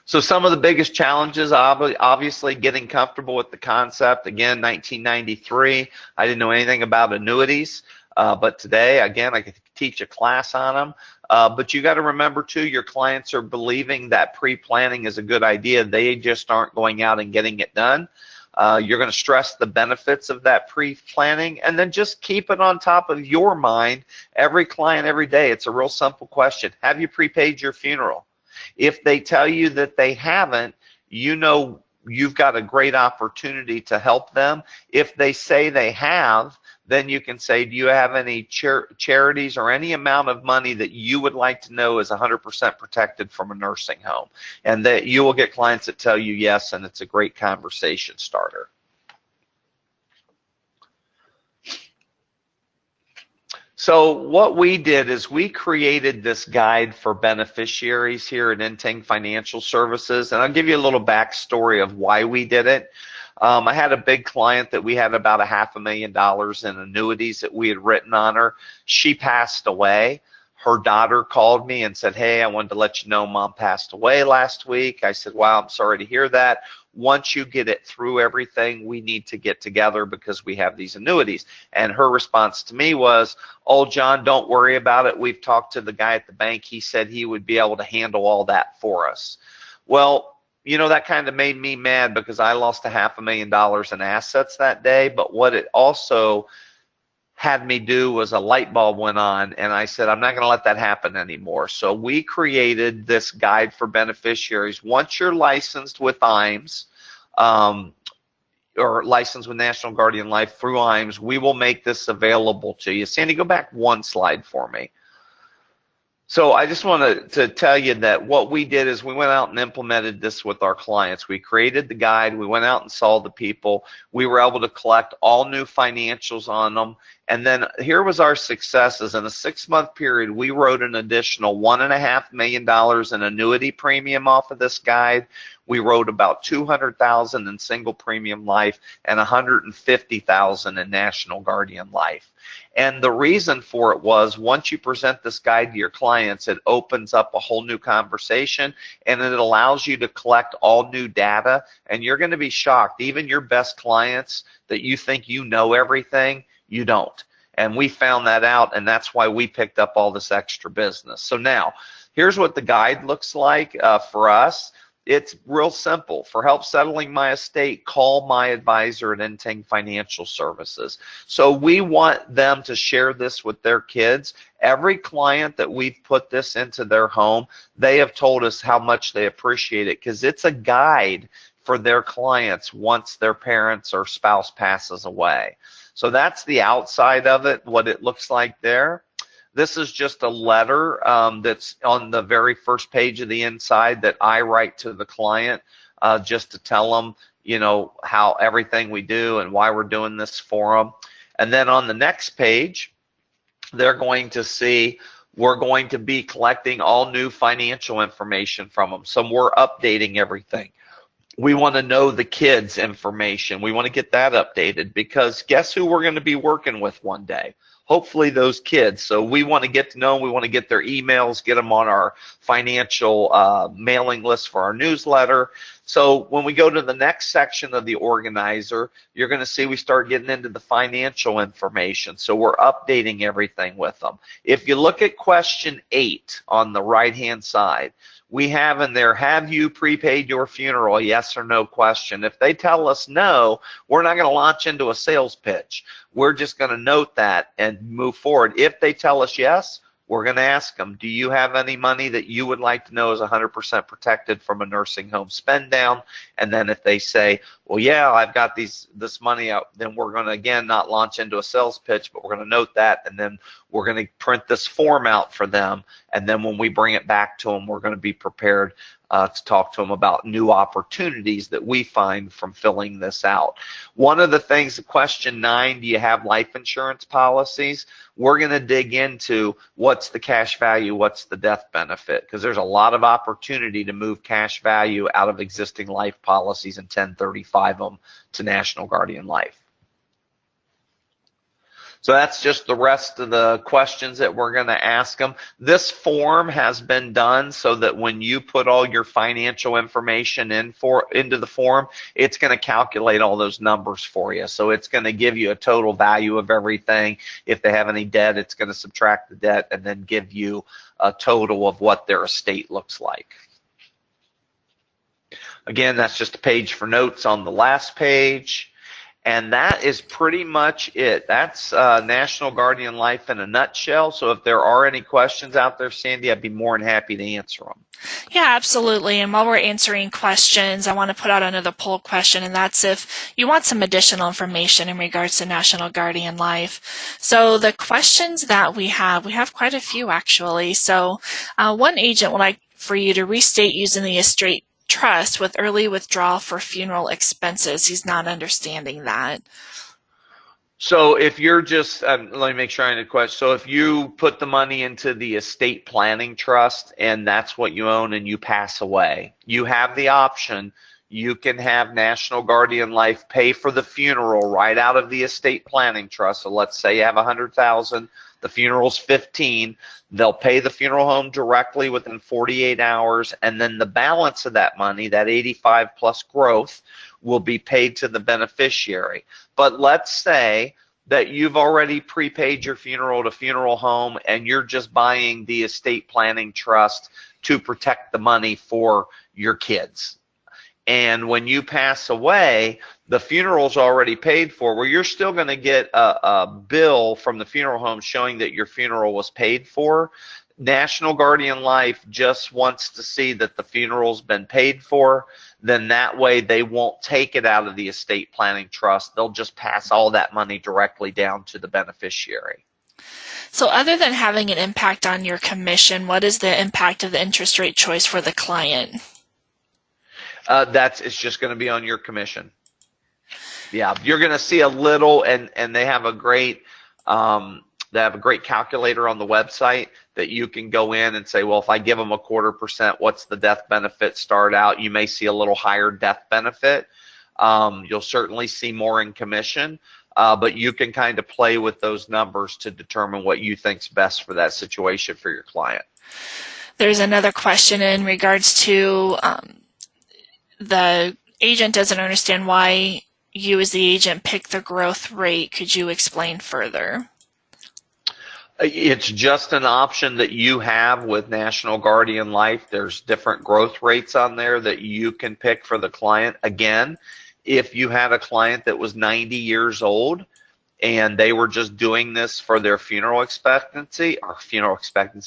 [SPEAKER 3] So some of the biggest challenges, obviously getting comfortable with the concept. Again, 1993, I didn't know anything about annuities, but today, again, I could teach a class on them. But you got to remember, too, your clients are believing that pre-planning is a good idea. They just aren't going out and getting it done. You're going to stress the benefits of that pre-planning, and then just keep it on top of your mind every client every day. It's a real simple question. Have you prepaid your funeral? If they tell you that they haven't, you know you've got a great opportunity to help them. If they say they have, then you can say, do you have any charities or any amount of money that you would like to know is 100% protected from a nursing home? And that you will get clients that tell you yes, and it's a great conversation starter. So what we did is we created this guide for beneficiaries here at Intang Financial Services, and I'll give you a little backstory of why we did it. I had a big client that we had about $500,000 in annuities that we had written on her. She passed away. Her daughter called me and said, hey, I wanted to let you know Mom passed away last week. I said, wow, I'm sorry to hear that. Once you get it through everything, we need to get together because we have these annuities. And her response to me was, oh, John, don't worry about it. We've talked to the guy at the bank. He said he would be able to handle all that for us. Well, you know, that kind of made me mad because I lost $500,000 in assets that day. But what it also had me do was a light bulb went on, and I said, I'm not going to let that happen anymore. So we created this guide for beneficiaries. Once you're licensed with IAMS, or licensed with National Guardian Life through IAMS, we will make this available to you. Sandy, go back one slide for me. So I just want to tell you that what we did is we went out and implemented this with our clients. We created the guide. We went out and saw the people. We were able to collect all new financials on them. And then here was our successes. In a 6-month period, we wrote an additional $1.5 million in annuity premium off of this guide. We wrote about $200,000 in single premium life and $150,000 in National Guardian Life. And the reason for it was once you present this guide to your clients, it opens up a whole new conversation and it allows you to collect all new data. And you're going to be shocked. Even your best clients that you think you know everything, you don't. And we found that out, and that's why we picked up all this extra business. So now, here's what the guide looks like for us. It's real simple. For help settling my estate, call my advisor at Intang Financial Services. So we want them to share this with their kids. Every client that we've put this into their home, they have told us how much they appreciate it because it's a guide for their clients once their parents or spouse passes away. So that's the outside of it, what it looks like there. This is just a letter that's on the very first page of the inside that I write to the client just to tell them, you know, how everything we do and why we're doing this for them. And then on the next page, they're going to see we're going to be collecting all new financial information from them. So we're updating everything. We want to know the kids' information. We want to get that updated because guess who we're going to be working with one day? Hopefully those kids. So we want to get to know them. We want to get their emails, get them on our financial mailing list for our newsletter. So when we go to the next section of the organizer, you're going to see we start getting into the financial information. So we're updating everything with them. If you look at question 8 on the right-hand side, we have in there, have you prepaid your funeral? Yes or no question. If they tell us no, we're not going to launch into a sales pitch. We're just going to note that and move forward. If they tell us yes, we're going to ask them, do you have any money that you would like to know is 100% protected from a nursing home spend down? And then if they say, well, yeah, I've got this money out, then we're going to, again, not launch into a sales pitch, but we're going to note that, and then we're going to print this form out for them. And then when we bring it back to them, we're going to be prepared to talk to them about new opportunities that we find from filling this out. One of the things, question 9, do you have life insurance policies? We're going to dig into what's the cash value, what's the death benefit, because there's a lot of opportunity to move cash value out of existing life policies and 1035 them to National Guardian Life. So that's just the rest of the questions that we're going to ask them. This form has been done so that when you put all your financial information into the form, it's going to calculate all those numbers for you. So it's going to give you a total value of everything. If they have any debt, it's going to subtract the debt and then give you a total of what their estate looks like. Again, that's just a page for notes on the last page. And that is pretty much it. That's National Guardian Life in a nutshell. So if there are any questions out there, Sandy, I'd be more than happy to answer them.
[SPEAKER 2] Yeah, absolutely. And while we're answering questions, I want to put out another poll question, and that's if you want some additional information in regards to National Guardian Life. So the questions that we have quite a few actually. So one agent would like for you to restate using the estate trust with early withdrawal for funeral expenses. He's not understanding that.
[SPEAKER 3] So if you're just, let me make sure I understand the question. So if you put the money into the estate planning trust and that's what you own and you pass away, you have the option. You can have National Guardian Life pay for the funeral right out of the estate planning trust. So let's say you have 100,000, the funeral's 15. They'll pay the funeral home directly within 48 hours, and then the balance of that money, that 85 plus growth, will be paid to the beneficiary. But let's say that you've already prepaid your funeral to funeral home and you're just buying the estate planning trust to protect the money for your kids. And when you pass away, the funeral's already paid for, where you're still going to get a bill from the funeral home showing that your funeral was paid for. National Guardian Life just wants to see that the funeral's been paid for. Then that way they won't take it out of the estate planning trust. They'll just pass all that money directly down to the beneficiary.
[SPEAKER 2] So other than having an impact on your commission, what is the impact of the interest rate choice for the client?
[SPEAKER 3] It's just going to be on your commission. Yeah, you're going to see a little, and they have a great calculator on the website that you can go in and say, well, if I give them 0.25%, what's the death benefit start out? You may see a little higher death benefit. You'll certainly see more in commission, but you can kind of play with those numbers to determine what you think's best for that situation for your client.
[SPEAKER 2] There's another question in regards to the agent doesn't understand why you as the agent pick the growth rate. Could you explain further?
[SPEAKER 3] It's just an option that you have with National Guardian Life. There's different growth rates on there that you can pick for the client. Again, if you had a client that was 90 years old and they were just doing this for their funeral expectancy,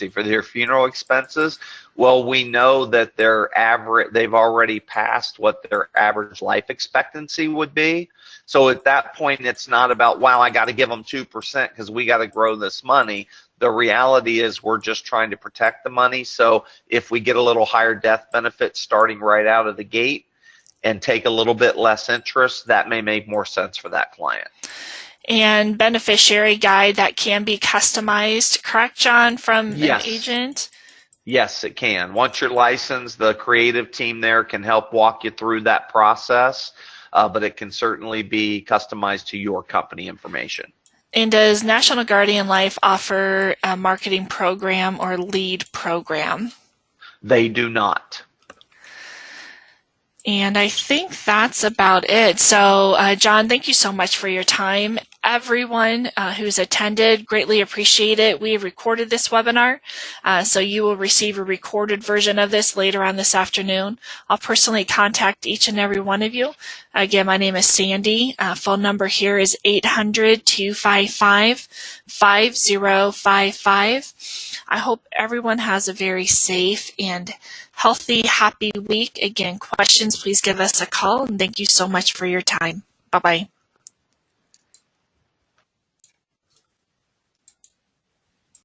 [SPEAKER 3] for their funeral expenses, well, we know that they've already passed what their average life expectancy would be. So at that point, it's not about, wow, I got to give them 2% because we got to grow this money. The reality is we're just trying to protect the money. So if we get a little higher death benefit starting right out of the gate and take a little bit less interest, that may make more sense for that client.
[SPEAKER 2] And beneficiary guide that can be customized, correct, John, from an agent?
[SPEAKER 3] Yes, it can. Once you're licensed, the creative team there can help walk you through that process, but it can certainly be customized to your company information.
[SPEAKER 2] And does National Guardian Life offer a marketing program or lead program?
[SPEAKER 3] They do not.
[SPEAKER 2] And I think that's about it. So, John, thank you so much for your time. Everyone who's attended, greatly appreciate it. We have recorded this webinar, so you will receive a recorded version of this later on this afternoon. I'll personally contact each and every one of you. Again, my name is Sandy. Phone number here is 800-255-5055. I hope everyone has a very safe and healthy, happy week. Again, questions, please give us a call, and thank you so much for your time. Bye-bye.